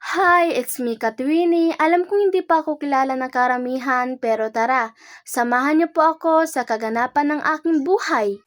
Hi, it's me, Katwini. Alam kong hindi pa ako kilala ng karamihan, pero tara, samahan niyo po ako sa kaganapan ng aking buhay.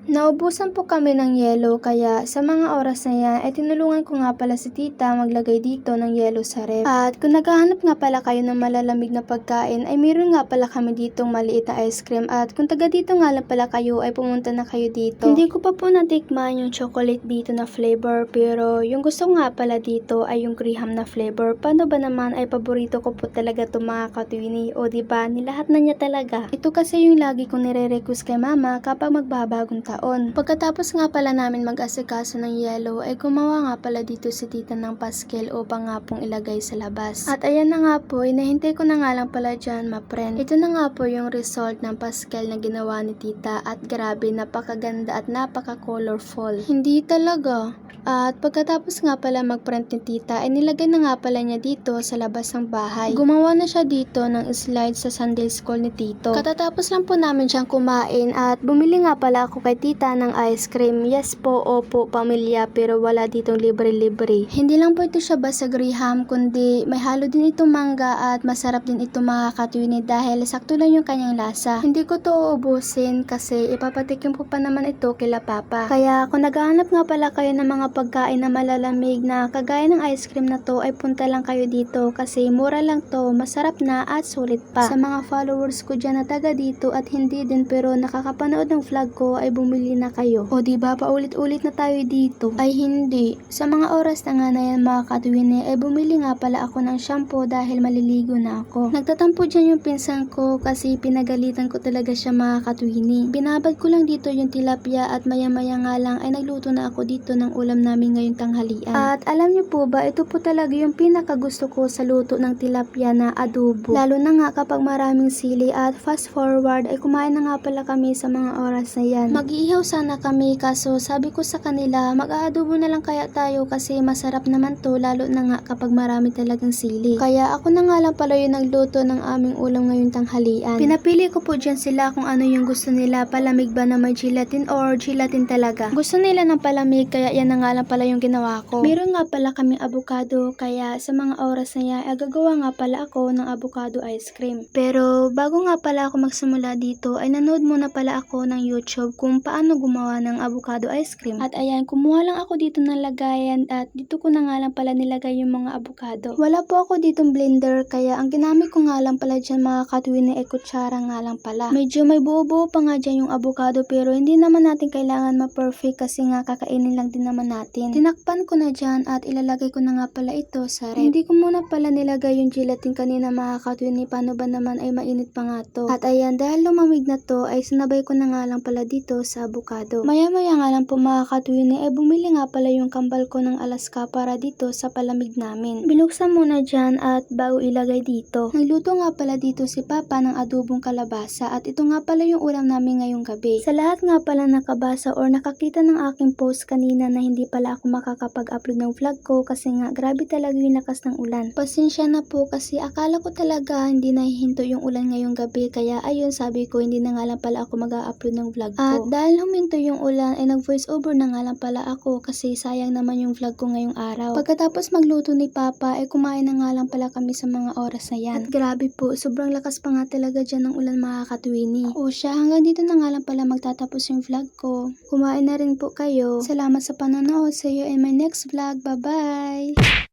Naubusan po kami ng yelo kaya sa mga oras na yan ay tinulungan ko nga pala si tita maglagay dito ng yelo sa ref. At kung naghahanap nga pala kayo ng malalamig na pagkain ay meron nga pala kami ditong maliit na ice cream at kung taga dito nga lang pala kayo ay pumunta na kayo dito. Hindi ko pa po natikman yung chocolate dito na flavor pero yung gusto nga pala dito ay yung graham na flavor. Paano ba naman ay paborito ko po talaga itong mga Katwini o diba nilahat na niya talaga. Ito kasi yung lagi kong nire-request kay mama kapag magbabagong taon. Pagkatapos nga pala namin mag-asikaso ng yellow ay gumawa nga pala dito si tita ng paskel upang nga pong ilagay sa labas. At ayan na nga po, inahintay ko na nga lang pala dyan ma-print. Ito na nga po yung result ng paskel na ginawa ni tita at grabe napakaganda at napaka-colorful. Hindi talaga. At pagkatapos nga pala mag-print ni tita ay nilagay na nga pala niya dito sa labas ng bahay. Gumawa na siya dito ng slide sa Sunday school ni tito. Katatapos lang po namin siyang kumain at bumili nga pala ako kay tita ng ice cream. Yes po, opo, pamilya pero wala ditong libre-libre. Hindi lang po ito siya basta graham kundi may halo din itong mangga at masarap din ito mga Katwini dahil sakto lang yung kanyang lasa. Hindi ko to uubusin kasi ipapatikim ko pa naman ito kila papa. Kaya kung naghahanap nga pala kayo ng mga pagkain na malalamig na kagaya ng ice cream na to ay punta lang kayo dito kasi mura lang to, masarap na at sulit pa. Sa mga followers ko dyan na taga dito at hindi din pero nakakapanood ng vlog ko ay bumili na kayo. O diba paulit-ulit na tayo dito? Ay hindi. Sa mga oras na nga na yan mga Katwini ay bumili nga pala ako ng shampoo dahil maliligo na ako. Nagtatampo dyan yung pinsan ko kasi pinagalitan ko talaga siya mga Katwini. Binabad ko lang dito yung tilapia at maya-maya nga lang ay nagluto na ako dito ng ulam namin ngayong tanghalian. At alam niyo po ba, ito po talaga yung pinakagusto ko sa luto ng tilapia na adobo. Lalo na nga kapag maraming sili at fast forward ay kumain na nga pala kami sa mga oras na yan. Mag-iihaw sana kami kaso sabi ko sa kanila mag-aadobo na lang kaya tayo kasi masarap naman to lalo na nga kapag marami talagang sili. Kaya ako na nga lang pala yung nagluto ng aming ulam ngayong tanghalian. Pinapili ko po dyan sila kung ano yung gusto nila, palamig ba na may gelatin or gelatin talaga. Gusto nila ng palamig kaya yan na nga lang pala yung ginawa ko. Meron nga pala kaming avocado kaya sa mga oras na yan ay gagawa nga pala ako ng avocado ice cream. Pero bago nga pala ako magsimula dito ay nanood muna pala ako ng YouTube kung paano gumawa ng avocado ice cream. At ayan, kumuha lang ako dito ng lagayan at dito ko na nga lang pala nilagay yung mga avocado. Wala po ako ditong blender kaya ang ginamit ko nga lang pala dyan mga Katwini ay kutsara nga lang pala. Medyo may buo-buo pa nga dyan yung avocado pero hindi naman natin kailangan ma-perfect kasi nga kakainin lang din naman natin. Tinakpan ko na dyan at ilalagay ko na nga pala ito sa ref. Hindi ko muna pala nilagay yung gelatin kanina mga Katwini, paano ba naman ay mainit pa nga to. At ayan, dahil lumamig na to ay sinabay ko na nga lang pala dito sa avocado. Maya-maya nga lang po mga Katwini ay bumili nga pala yung kambal ko ng Alaska para dito sa palamig namin. Binuksan muna dyan at bago ilagay dito. Nagluto nga pala dito si Papa ng adobong kalabasa at ito nga pala yung ulam namin ngayong gabi. Sa lahat nga pala nakabasa or nakakita ng aking post kanina na hindi pala ako makakapag-upload ng vlog ko kasi nga grabe talaga yung lakas ng ulan. Pasensya na po kasi akala ko talaga hindi nahihinto yung ulan ngayong gabi kaya ayun sabi ko hindi na nga lang pala ako mag-upload ng vlog ko. At dahil huminto yung ulan ay nag-voice over na nga lang pala ako kasi sayang naman yung vlog ko ngayong araw. Pagkatapos magluto ni Papa ay kumain na nga lang pala kami sa mga oras na yan. At grabe po, sobrang lakas pa nga talaga dyan ng ulan mga Katwini. O siya, hanggang dito na nga lang pala magtatapos yung vlog ko. Kumain na rin po kayo. Salamat sa panonood. See you in my next vlog. Bye-bye!